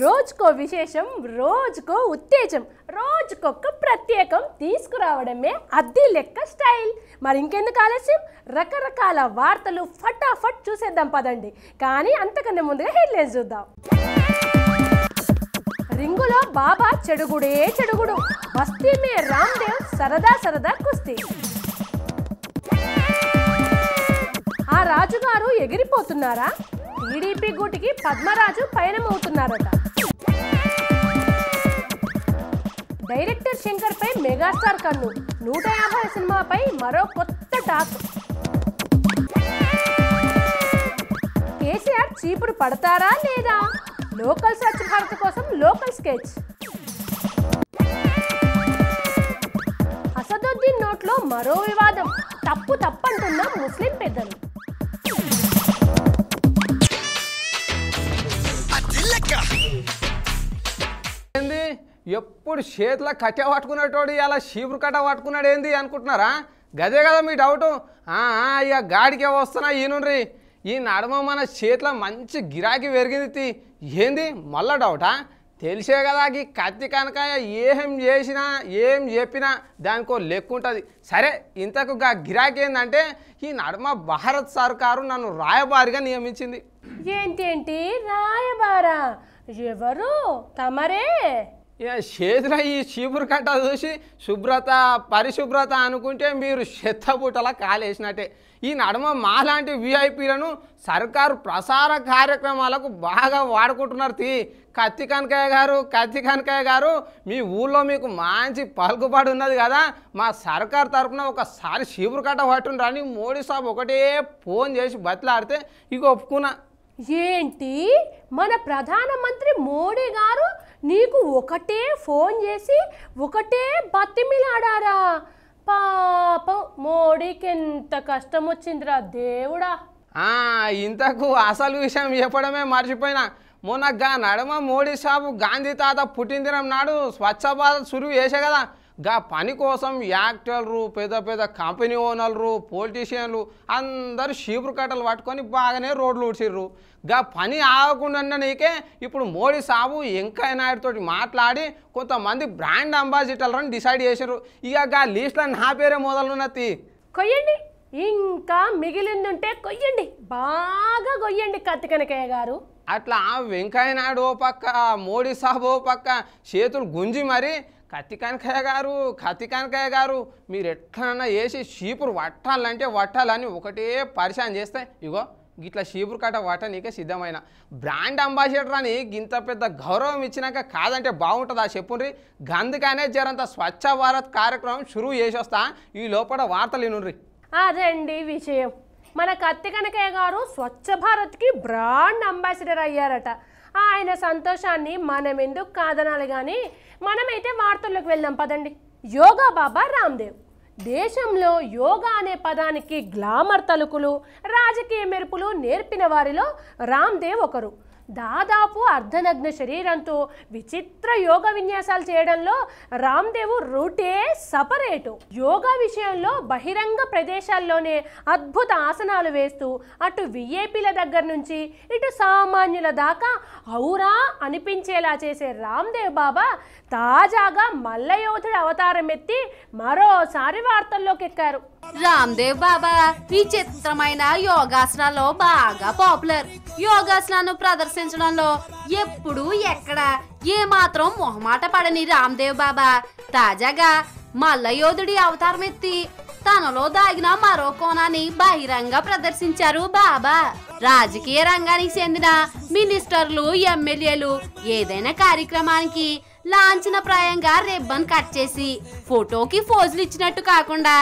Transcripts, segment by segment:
రోజుకో విశేషం, రోజుకో ఉత్తేజం, రోజుకొక్క ప్రత్యేకం తీసుకురావడమే అద్దీ లెక్క స్టైల్. మరి ఇంకెందుకు ఆలస్యం, రకరకాల వార్తలు ఫటాఫట్ చూసేద్దాం పదండి. కానీ అంతకన్నా ముందుగా హెడ్లైన్స్ చూద్దాం. రింగులో బాబా చెడుగుడే చెడుగుడు, బస్తీ మే రామ్దేవ్ సరదా సరదా కుస్తీ. ఆ రాజుగారు ఎగిరిపోతున్నారా? టీడీపీ గూటికి పద్మరాజు పయనమవుతున్నారట. డైరెక్టర్ శంకర్ పై మెగాస్టార్ కన్ను, 150 సినిమాపై మరో కొత్త టాక్. కేసీఆర్ చీపురు పడతారా లేదా? లోకల్ స్వచ్ఛ భారత్ కోసం లోకల్ స్కెచ్. అసదుద్దీన్ నోట్లో మరో వివాదం, తప్పు తప్పంటున్న ముస్లిం పెద్దలు. ఎప్పుడు చేతిలో కట్టె పట్టుకునేటోడు ఇలా చీపురు కట్ట పట్టుకున్నాడు ఏంది అనుకుంటున్నారా? గదే కదా మీ డౌటు. ఇక గాడికే వస్తున్నా ఈనుండ్రి. ఈ నడుమ మన చేతిలో మంచి గిరాకీ పెరిగింది. ఏంది మళ్ళా డౌటా? తెలిసే కదా ఈ కత్తి కనుక ఏం చేసినా ఏం చెప్పినా దానికో లెక్క ఉంటుంది. సరే, ఇంతకు గిరాకీ ఏంటంటే ఈ నడుమ భారత్ సర్కారు నన్ను రాయబారిగా నియమించింది. ఏంటి రాయబారా? ఎవరు? తమరే? చేతిలో ఈ చీపురు కట్ట చూసి శుభ్రత పరిశుభ్రత అనుకుంటే మీరు చెత్తబుట్టలా కాలేసినట్టే. ఈ నడుమ మాలాంటి విఐపీలను సర్కారు ప్రసార కార్యక్రమాలకు బాగా వాడుకుంటున్నారు. కత్తి కనకయ్య గారు మీ ఊళ్ళో మీకు మంచి పలుకుబడి ఉన్నది కదా, మా సర్కారు తరఫున ఒకసారి చీపురు కట్ట పట్టుండ్రని మోడీ సాబ్ ఒకటే ఫోన్ చేసి బతిలాడితే ఇక ఒప్పుకున్నా. ఏంటి, మన ప్రధానమంత్రి మోడీ గారు నీకు ఒకటే ఫోన్ చేసి ఒకటే బతిమిలాడారా? పాపం మోడీకి ఎంత కష్టం వచ్చిందిరా దేవుడా. ఇంతకు అసలు విషయం చెప్పడమే మర్చిపోయినా. మొన్న నడుమ మోడీ సాబు గాంధీ తాత పుట్టినదినం నాడు స్వచ్ఛ భారత్ సురువు చేసే కదా. పని కోసం యాక్టర్లు, పెద్ద పెద్ద కంపెనీ ఓనర్లు, పొలిటీషియన్లు అందరూ చీపురు కట్టలు పట్టుకొని బాగానే రోడ్లు ఊడ్చిర్రు. పని ఆగకుండా నీకే ఇప్పుడు మోడీ సాబు వెంకయ్య నాయుడుతో మాట్లాడి కొంతమంది బ్రాండ్ అంబాసిడర్లను డిసైడ్ చేశారు. ఇక లిస్ట్లో నా పేరే మొదలున్నది. కొయ్యండి, ఇంకా మిగిలిందుంటే కొయ్యండి, బాగా కొయ్యండి కత్తి కనకయ్య గారు. అట్లా వెంకయ్య నాయుడు ఓ పక్క, మోడీ సాబు ఓ పక్క చేతులు గుంజి మరి కత్తి కనకయ్య గారు మీరు ఎట్లన్నా వేసి చీపురు వట్టాలని ఒకటే పరిశాన్ చేస్తే ఇగో గిట్లా చీపురు కట్ట వట్ట నీకే సిద్ధమైన బ్రాండ్ అంబాసిడర్ అని ఇంత పెద్ద గౌరవం ఇచ్చినాక కాదంటే బాగుంటుందా చెప్పుండ్రి. అందుకనే జరంత స్వచ్ఛ భారత్ కార్యక్రమం షురువు చేసొస్తా. ఈ లోపల వార్తలు వినుండ్రి. అదండి విషయం. మన కత్తి కనకయ్య గారు స్వచ్ఛ భారత్కి బ్రాండ్ అంబాసిడర్ అయ్యారట. ఆయన సంతోషాన్ని మనం ఎందుకు కాదనాలి, కానీ మనమైతే వార్తల్లోకి వెళ్దాం పదండి. యోగా బాబా రామ్దేవ్. దేశంలో యోగా అనే పదానికి గ్లామర్ తలుకులు, రాజకీయ మెరుపులు నేర్పిన వారిలో రామ్దేవ్ ఒకరు. దాదాపు అర్ధనగ్న శరీరంతో విచిత్ర యోగా విన్యాసాలు చేయడంలో రామ్దేవ్ రూటే సపరేటు. యోగా విషయంలో బహిరంగ ప్రదేశాల్లోనే అద్భుత ఆసనాలు వేస్తూ అటు విఐపీల దగ్గర నుంచి ఇటు సామాన్యుల దాకా ఔరా అనిపించేలా చేసే రామ్దేవ్ బాబా తాజాగా మల్లయోధుడి అవతారం ఎత్తి మరోసారి వార్తల్లోకి ఎక్కారు. రామ్దేవ్ బాబా ఈ చిత్రమైన యోగాసనాల్లో బాగా పాపులర్. యోగాసనాన్ని ప్రదర్శించడంలో ఎప్పుడు ఎక్కడ ఏమాత్రం మొహమాట పడని రామ్దేవ్ బాబా తాజాగా మల్లయోధుడి అవతారం ఎత్తి తనలో దాగిన మరో కోణాన్ని బహిరంగ ప్రదర్శించారు బాబా. రాజకీయ రంగానికి చెందిన మినిస్టర్లు, ఎమ్మెల్యేలు ఏదైనా కార్యక్రమానికి లాంఛనప్రాయంగా రిబ్బన్ కట్ చేసి ఫోటోకి ఫోజులు ఇచ్చినట్టు కాకుండా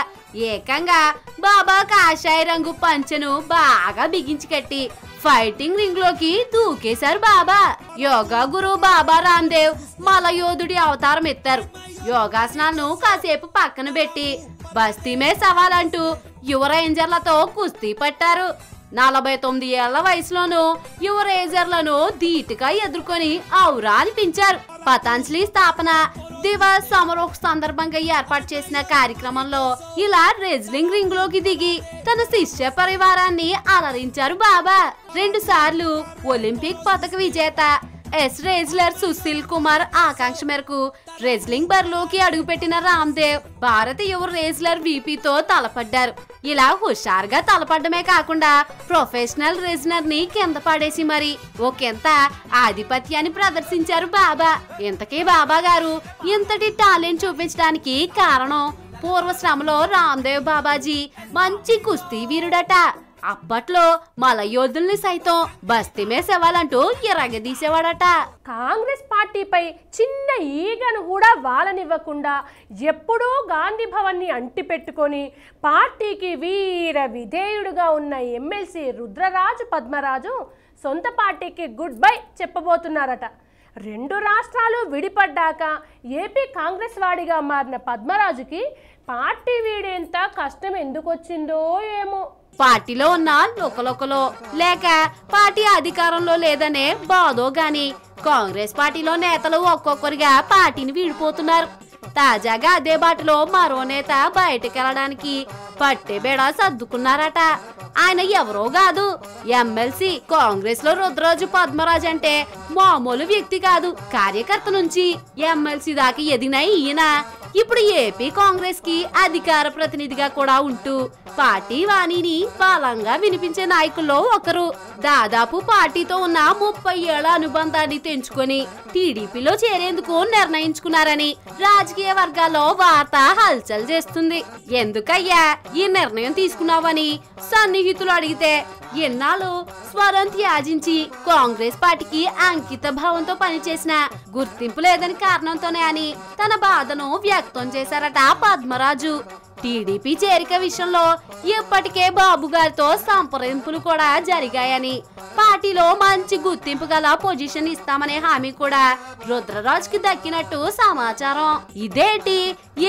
ఏకంగా బాబా కాషాయ రంగు పంచెను బాగా బిగించి కట్టి ఫైటింగ్ రింగ్ లోకి దూకేశారు బాబా. యోగా గురువు బాబా రామ్దేవ్ మలయోధుడి అవతారం ఎత్తారు. యోగాసనాలను కాసేపు పక్కన పెట్టి బస్తీమే సవాల్ అంటూ యువ రేంజర్లతో కుస్తీ పట్టారు. 49 ఏళ్ల వయసులోనూ యువ రేంజర్లను ధీటుగా ఎదుర్కొని ఔరా అనిపించారు. పతంజలి స్థాపన దివాస్ సమారోహ్ సందర్భంగా ఏర్పాటు చేసిన కార్యక్రమంలో ఇలా రెజ్లింగ్ రింగ్ లోకి దిగి తన శిష్య పరివారాన్ని అలరించారు బాబా. 2 సార్లు ఒలింపిక్ పతక విజేత ఎస్ రెజ్లర్ సుశీల్ కుమార్ ఆకాంక్ష మేరకు రెజ్లింగ్ బరిలోకి అడుగుపెట్టిన రామ్దేవ్ భారత యువ రెజ్లర్ వీపీతో తలపడ్డారు. ఇలా హుషారుగా తలపడ్డమే కాకుండా ప్రొఫెషనల్ రెజ్లర్ ని కింద పడేసి మరి ఒకంత ఆధిపత్యాన్ని ప్రదర్శించారు బాబా. ఇంతకీ బాబా గారు ఇంతటి టాలెంట్ చూపించడానికి కారణం పూర్వశ్రమలో రామ్దేవ్ బాబాజీ మంచి కుస్తీ వీరుడట. అప్పట్లో మలయోధుల్ని సైతం బస్తీమే సేవాలంటూ ఎరగదీసేవాడట. కాంగ్రెస్ పార్టీపై చిన్న ఈగను కూడా వాలనివ్వకుండా ఎప్పుడూ గాంధీ భవన్ని అంటిపెట్టుకొని పార్టీకి వీర విధేయుడుగా ఉన్న ఎమ్మెల్సీ రుద్రరాజు పద్మరాజు సొంత పార్టీకి గుడ్ బై చెప్పబోతున్నారట. 2 రాష్ట్రాలు విడిపడ్డాక ఏపీ కాంగ్రెస్ వాడిగా మారిన పద్మరాజుకి పార్టీ వీడేంత కష్టం ఎందుకు వచ్చిందో ఏమో. పార్టీలో ఉన్న లోకలోకలో లేక పార్టీ అధికారంలో లేదనే బాధో గాని కాంగ్రెస్ పార్టీలో నేతలు ఒక్కొక్కరిగా పార్టీని వీడిపోతున్నారు. తాజాగా అదే బాటలో మరో నేత బయటకెళ్ళడానికి పట్టెబేడ సర్దుకున్నారట. ఆయన ఎవరో కాదు, ఎమ్మెల్సీ కాంగ్రెస్ లో రుద్రరాజు పద్మరాజు. అంటే మామూలు వ్యక్తి కాదు. కార్యకర్త నుంచి ఎమ్మెల్సీ దాకా ఎదిగిన ఈయన ఇప్పుడు ఏపీ కాంగ్రెస్ కి అధికార ప్రతినిధిగా కూడా ఉంటూ పార్టీ వాణిని బలంగా వినిపించే నాయకుల్లో ఒకరు. దాదాపు పార్టీతో ఉన్న 30 ఏళ్ల అనుబంధాన్ని తెంచుకొని టీడీపీలో చేరేందుకు నిర్ణయించుకున్నారని రాజకీయ వర్గాల్లో వార్త హల్చల్ చేస్తుంది. ఎందుకయ్యా ఈ నిర్ణయం తీసుకున్నావని సన్నిహితులు అడిగితే ఎన్నాళ్ళు స్వరం త్యాజించి కాంగ్రెస్ పార్టీకి అంకిత భావంతో పనిచేసిన గుర్తింపు లేదని కారణంతోనే అని తన బాధను వ్యక్తం చేశారట పద్మరాజు. టీడీపీ చేరిక విషయంలో ఇప్పటికే బాబు గారితో సంప్రదింపులు కూడా జరిగాయని, పార్టీలో మంచి గుర్తింపు గల పొజిషన్ ఇస్తామనే హామీ కూడా రుద్రరాజుకి దక్కినట్టు సమాచారం. ఇదేంటి,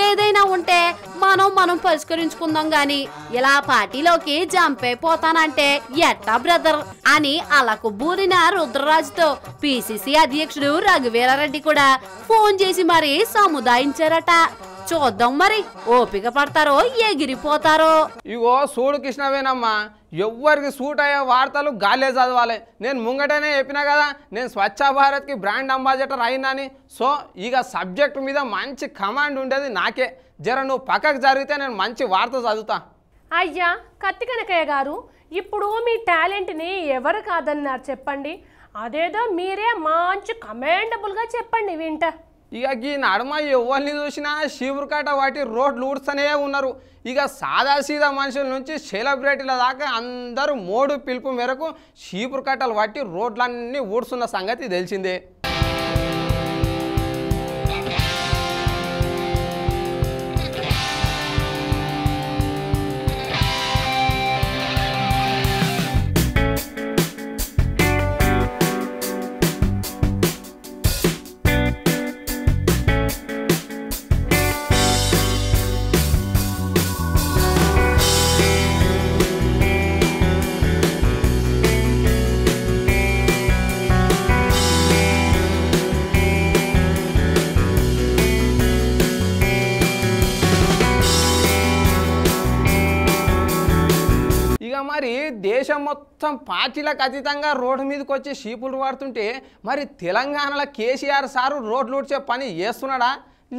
ఏదైనా ఉంటే మనం పరిష్కరించుకుందాం గాని ఇలా పార్టీలోకి జంప్ అయిపోతానంటే ఎట్టా బ్రదర్ అని అలకు బూరిన రుద్రరాజుతో పిసిసి అధ్యక్షుడు రఘువీరారెడ్డి కూడా ఫోన్ చేసి మరీ సముదాయించారట. చూద్దాం మరి ఓపిక పడతారో ఎగిరిపోతారో. ఇగో సూడు కృష్ణవేనమ్మా, ఎవ్వరికి సూట్ అయ్యే వార్తలు గాలే చదవాలి. నేను ముంగటనే చెప్పినా కదా నేను స్వచ్ఛ భారత్కి బ్రాండ్ అంబాసిడర్ అయినాని. సో ఇక సబ్జెక్ట్ మీద మంచి కమాండ్ ఉండేది నాకే. జర నువ్వు పక్కకు జరిగితే నేను మంచి వార్త చదువుతా. అయ్యా కత్తికనకయ్య గారు, ఇప్పుడు మీ టాలెంట్ని ఎవరు కాదన్నారు చెప్పండి. అదేదో మీరే మంచి కమాండబుల్గా చెప్పండి వింటా. ఇక ఈ నడుమ ఎవరిని చూసినా శివురుకట్ట వాటి రోడ్లు ఊడ్స్తూనే ఉన్నారు. ఇక సాదాసీదా మనుషుల నుంచి సెలబ్రిటీల దాకా అందరూ మోడు పిలుపు మేరకు శివురుకట్టలు వాటి రోడ్లన్నీ ఊడ్స్తున్న సంగతి తెలిసిందే. మరి దేశం మొత్తం పార్టీలకు అతీతంగా రోడ్డు మీదకి వచ్చి షీపులు వాడుతుంటే మరి తెలంగాణలో కేసీఆర్ సారు రోడ్లు ఊడ్చే పని చేస్తున్నాడా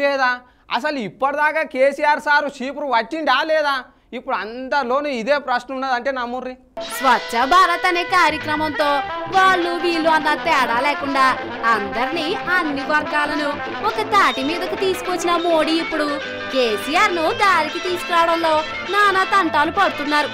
లేదా? అసలు ఇప్పటిదాకా కేసీఆర్ సారు షీపులు పట్టిండా లేదా? ఇప్పుడు అందరిలోనూ ఇదే ప్రశ్న ఉన్నది. అంటే నమ్ముర్రి, స్వచ్ఛ భారత్ అనే కార్యక్రమంతో వాళ్ళు వీళ్ళు అన్న తేడా లేకుండా అందరినీ అన్ని వర్గాలను ఒక తాటి మీదకు తీసుకొచ్చిన మోడీ ఇప్పుడు కేసీఆర్ ను దారికి తీసుకురావడంలో నానా తంటాలు పడుతున్నారు.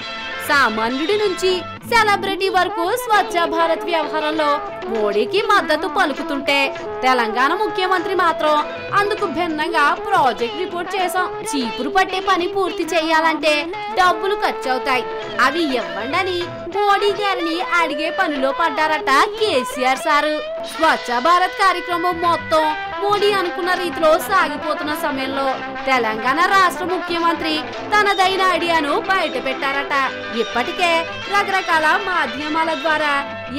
సామాన్యుడి నుంచి సెలబ్రిటీ వరకు స్వచ్ఛ భారత్ వ్యవహారంలో మోడీకి మద్దతు పలుకుతుంటే తెలంగాణ ముఖ్యమంత్రి మాత్రం అందుకు భిన్నంగా ప్రాజెక్ట్ రిపోర్ట్ చేశాం, చీపురు పట్టే పని పూర్తి చేయాలంటే డబ్బులు ఖర్చు అవుతాయి, అవి ఇవ్వండి మోడీ గారిని అడిగే పనిలో పడ్డారట కేసీఆర్ సారు. స్వచ్ఛ భారత్ కార్యక్రమం మొత్తం మోడీ అనుకున్న రీతిలో సాగిపోతున్న సమయంలో తెలంగాణ రాష్ట్ర ముఖ్యమంత్రి తనదైన ఐడియాను బయట పెట్టారట. ఇప్పటికే రకరకాల చాలా మాధ్యమాల ద్వారా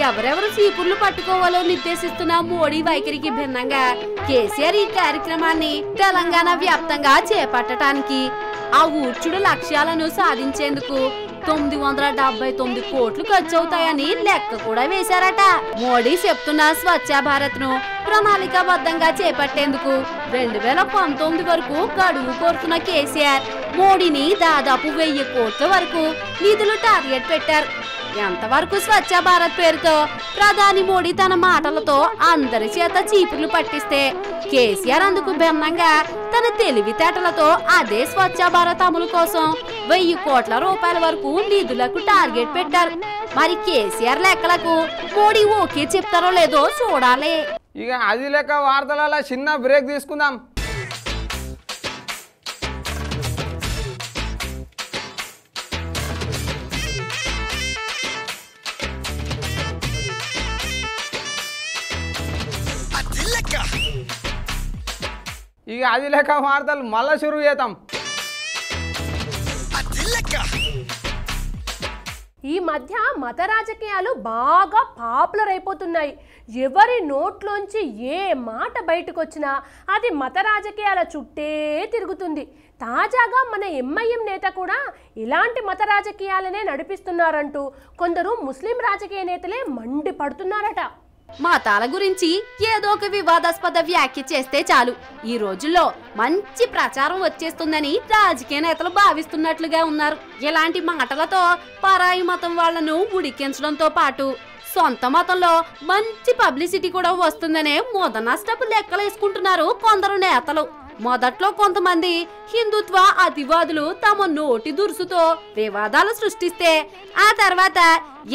ఎవరెవరు చీపుర్లు పట్టుకోవాలో నిర్దేశిస్తున్న మోడీ వైఖరికి భిన్నంగా కేసీఆర్ ఈ కార్యక్రమాన్ని తెలంగాణ వ్యాప్తంగా చేపట్టడానికి ఆ ఊడ్చుడు లక్ష్యాలను సాధించేందుకు 979 కోట్లు ఖర్చు అవుతాయని లెక్క కూడా వేశారట. మోడీ చెప్తున్న స్వచ్ఛ భారత్ ను ప్రణాళికాబద్ధంగా చేపట్టేందుకు 2019 వరకు గడువు కోరుతున్న కేసీఆర్ మోడీని దాదాపు 1000 కోట్ల వరకు నిధులు టార్గెట్ పెట్టారు. ఎంతవరకు స్వచ్ఛ భారత్ పేరుతో ప్రధాని మోడీ తన మాటలతో అందరి చేత చీపుర్లు పట్టిస్తే కేసీఆర్ అందుకు భిన్నంగా తన తెలివితేటలతో అదే స్వచ్ఛ భారత్ అమలు కోసం 1000 కోట్ల రూపాయల వరకు నిధులకు టార్గెట్ పెట్టారు. మరి కేసీఆర్ లెక్కలకు మోడీ ఓకే చెప్తారో లేదో చూడాలి. ఇక అది లెక్క వార్తలలో చిన్న బ్రేక్ తీసుకుందాం. ఇక అది లెక్క వార్తలు మళ్ళా షురు చేద్దాం. ఈ మధ్య మత రాజకీయాలు బాగా పాపులర్ అయిపోతున్నాయి. ఎవరి నోట్లోంచి ఏ మాట బయటకు వచ్చినా అది మత రాజకీయాల చుట్టే తిరుగుతుంది. తాజాగా మన ఎంఐఎం నేత కూడా ఇలాంటి మత రాజకీయాలనే నడిపిస్తున్నారంటూ కొందరు ముస్లిం రాజకీయ నేతలే మండిపడుతున్నారట. మతాల గురించి ఏదో ఒక వివాదాస్పద వ్యాఖ్య చేస్తే చాలు ఈ రోజుల్లో మంచి ప్రచారం వచ్చేస్తుందని రాజకీయ నేతలు భావిస్తున్నట్లుగా ఉన్నారు. ఇలాంటి మాటలతో పరాయి మతం వాళ్లను ఉడికించడంతో పాటు సొంత మతంలో మంచి పబ్లిసిటీ కూడా వస్తుందనే మొదనష్టపు లెక్కలేసుకుంటున్నారు కొందరు నేతలు. మొదట్లో కొంతమంది హిందుత్వ అతివాదులు తమ నోటి దురుసుతో వివాదాలు సృష్టిస్తే ఆ తర్వాత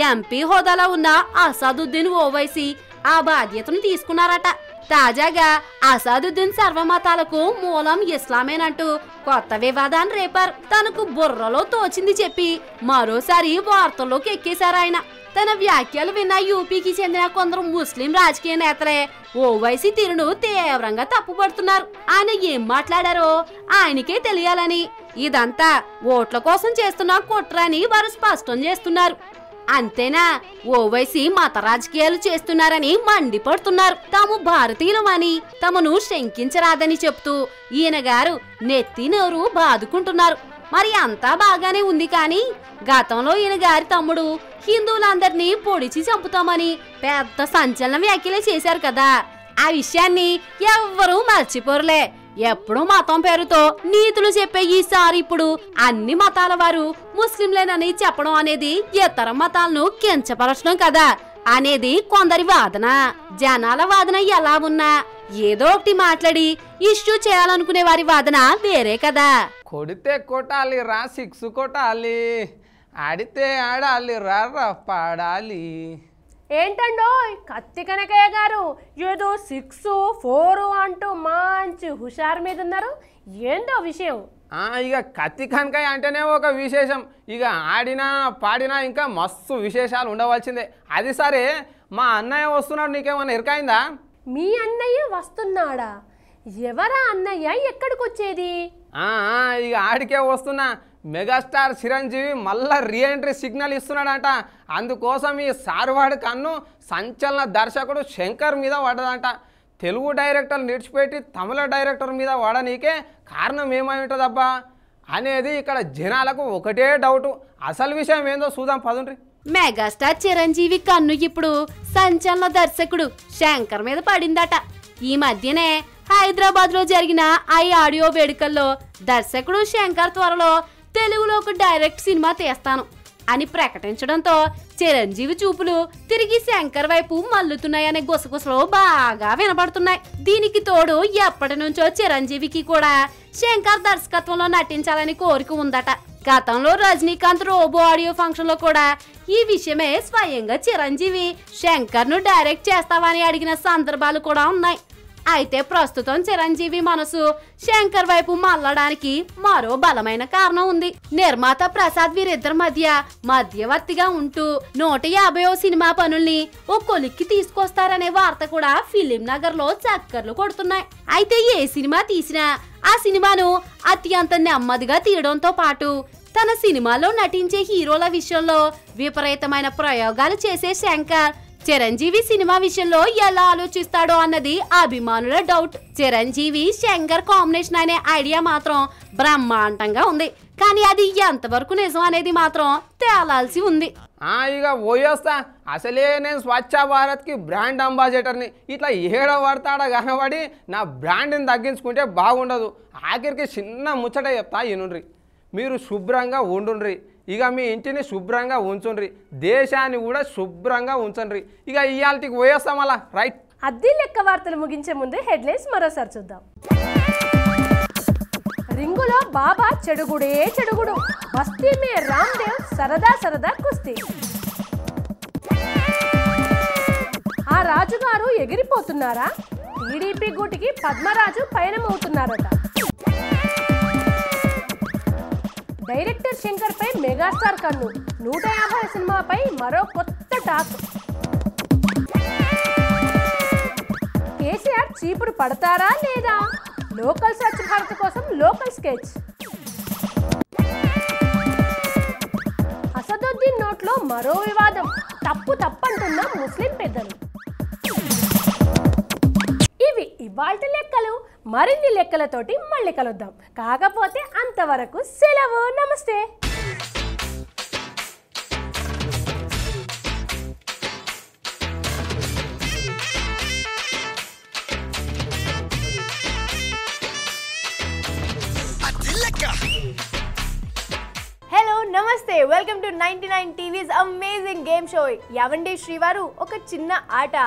ఎంపీ హోదాలో ఉన్న అసాదుద్దీన్ ఓవైసీ ఆ బాధ్యతను తీసుకున్నారట. తాజాగా అసాదుద్దీన్ సర్వమతాలకు మూలం ఇస్లామేనంటూ కొత్త వివాదాన్ని రేపారు. తనకు బుర్రలో తోచింది చెప్పి మరోసారి వార్తల్లోకి ఎక్కేశారు ఆయన. తన వ్యాఖ్యలు విన్న యూపీకి చెందిన కొందరు ముస్లిం రాజకీయ నేతలే ఓవైసీ తీరును తీవ్రంగా తప్పుపడుతున్నారు. ఆయన ఏం మాట్లాడారో ఆయనకే తెలియాలని, ఇదంతా ఓట్ల కోసం చేస్తున్న కుట్ర అని వారు స్పష్టం చేస్తున్నారు. అంతేనా, ఓవైసీ మత రాజకీయాలు చేస్తున్నారని మండిపడుతున్నారు. తాము భారతీయులమని తమను శంకించరాదని చెప్తూ ఈయన గారు నెత్తి నోరు బాదుకుంటున్నారు. మరి అంతా బాగానే ఉంది కానీ గతంలో ఈయన గారి తమ్ముడు హిందువులందరినీ పొడిచి చంపుతామని పెద్ద సంచలన వ్యాఖ్యలు చేశారు కదా. ఆ విషయాన్ని ఎవ్వరూ మర్చిపోరులే. ఎప్పుడు మతం పేరుతో నీతులు చెప్పే ఈసారి ఇప్పుడు అన్ని మతాల వారు ముస్లింలేనని చెప్పడం అనేది ఇతర మతాలను కించపరచడం కదా అనేది కొందరి వాదన. జనాల వాదన ఎలా ఉన్నా ఏదో ఒకటి మాట్లాడి ఇష్యూ చేయాలనుకునే వారి వాదన వేరే కదా. కొడితే కొట్టాలి రా, సిక్స్ కొట్టాలి, ఆడితే ఆడాలి రా పాడాలి. ఏంటండో కత్తి కనకయ్య గారు ఏదో 6, 4 అంటూ మంచి హుషారు మీద ఉన్నారు. ఏందో విషయం? ఇక కత్తి కనకయ్య అంటేనే ఒక విశేషం. ఇక ఆడినా పాడినా ఇంకా మస్తు విశేషాలు ఉండవలసిందే. అది సరే, మా అన్నయ్య వస్తున్నాడు, నీకేమన్నా ఎరకైందా? మీ అన్నయ్య వస్తున్నాడా? ఎవరా అన్నయ్య? ఎక్కడికి వచ్చేది? ఇక ఆడికే వస్తున్నా. మెగాస్టార్ చిరంజీవి మళ్ళా రీఎంట్రీ సిగ్నల్ ఇస్తున్నాడంట. అందుకోసం ఈ సార్వాడి కన్ను సంచలన దర్శకుడు శంకర్ మీద పడ్డదంట. తెలుగు డైరెక్టర్ నిడిచిపెట్టి తమిళ డైరెక్టర్ మీద వాడనీకే కారణం ఏమై ఉంటుందబ్బా అనేది ఇక్కడ జనాలకు ఒకటే డౌటు. అసలు విషయం ఏందో చూద్దాం పదుండ్రి. మెగాస్టార్ చిరంజీవి కన్ను ఇప్పుడు సంచలన దర్శకుడు శంకర్ మీద పడిందట. ఈ మధ్యనే హైదరాబాద్ లో జరిగిన ఆడియో వేడుకల్లో దర్శకుడు శంకర్ త్వరలో తెలుగులో ఒక డైరెక్ట్ సినిమా తీస్తాను అని ప్రకటించడంతో చిరంజీవి చూపులు తిరిగి శంకర్ వైపు మల్లుతున్నాయనే గుసగుసలు బాగా వినపడుతున్నాయి. దీనికి తోడు ఎప్పటి నుంచో చిరంజీవికి కూడా శంకర్ దర్శకత్వంలో నటించాలని కోరిక ఉందట. గతంలో రజనీకాంత్ రోబో ఆడియో ఫంక్షన్ లో కూడా ఈ విషయమే స్వయంగా చిరంజీవి శంకర్ ను డైరెక్ట్ చేస్తావని అడిగిన సందర్భాలు కూడా ఉన్నాయి. అయితే ప్రస్తుతం చిరంజీవి మనసు శంకర్ వైపు మళ్ళడానికి మరో బలమైన కారణం ఉంది. నిర్మాత ప్రసాద్ వీరిద్దరి మధ్యవర్తిగా ఉంటూ 150వ సినిమా పనుల్ని ఓ కొలిక్కి తీసుకొస్తారనే వార్త కూడా ఫిలిం నగర్ లో చక్కర్లు కొడుతున్నాయి. అయితే ఏ సినిమా తీసినా ఆ సినిమాను అత్యంత నెమ్మదిగా తీయడంతో పాటు తన సినిమాలో నటించే హీరోల విషయంలో విపరీతమైన ప్రయోగాలు చేసే శంకర్ చిరంజీవి సినిమా విషయంలో ఎలా ఆలోచిస్తాడో అన్నది అభిమానుల డౌట్. చిరంజీవి శంకర్ కాంబినేషన్ అనే ఐడియా మాత్రం బ్రహ్మాండంగా ఉంది, కానీ అది ఎంతవరకు నిజం అనేది మాత్రం తేలాల్సి ఉంది. ఇక పోయేస్తా. అసలే నేను స్వచ్ఛ భారత్కి బ్రాండ్ అంబాసిడర్ని. ఇట్లా ఏడో పడతాడా కనబడి నా బ్రాండ్ని తగ్గించుకుంటే బాగుండదు. ఆఖరికి చిన్న ముచ్చట చెప్తా ఇనుండ్రి. మీరు శుభ్రంగా ఉండుండ్రి, ఇక మీ ఇంటిని శుభ్రంగా ఉంచుండ్రి, దేశాన్ని కూడా శుభ్రంగా ఉంచండ్రి. ఇక ఇవాళకి పోయేస్తాం అలా రైట్. అద్దీ లెక్క వార్తలు ముగించే ముందు హెడ్లైన్స్ మరోసారి చూద్దాం. రింగులో బాబా చెడుగుడే చెడుగుడు, బస్తీ మే రామ్దేవ్ సరదా సరదా కుస్తీ. ఆ రాజుగారు ఎగిరిపోతున్నారా? టీడీపీ గూటికి పద్మరాజు పయనమవుతున్నారట. డైరెక్టర్ శంకర్ పై మెగాస్టార్ కన్ను, 150 సినిమాపై మరో కొత్త టాక్. కేసీఆర్ చీపురు పడతారా లేదా? లోకల్ స్వచ్ఛ భారత్ కోసం లోకల్ స్కెచ్. అసదుద్దీన్ నోట్లో మరో వివాదం, తప్పు తప్పంటున్న ముస్లిం పెద్దలు. ఇవి ఇవాల్టి లెక్కలు. మరిన్ని లెక్కలతోటి మళ్ళీ కలుద్దాం. కాకపోతే అంతవరకు సెలవు. నమస్తే. హలో నమస్తే, welcome to 99 TV's amazing game show. యావండి శ్రీవారు, ఒక చిన్న ఆట.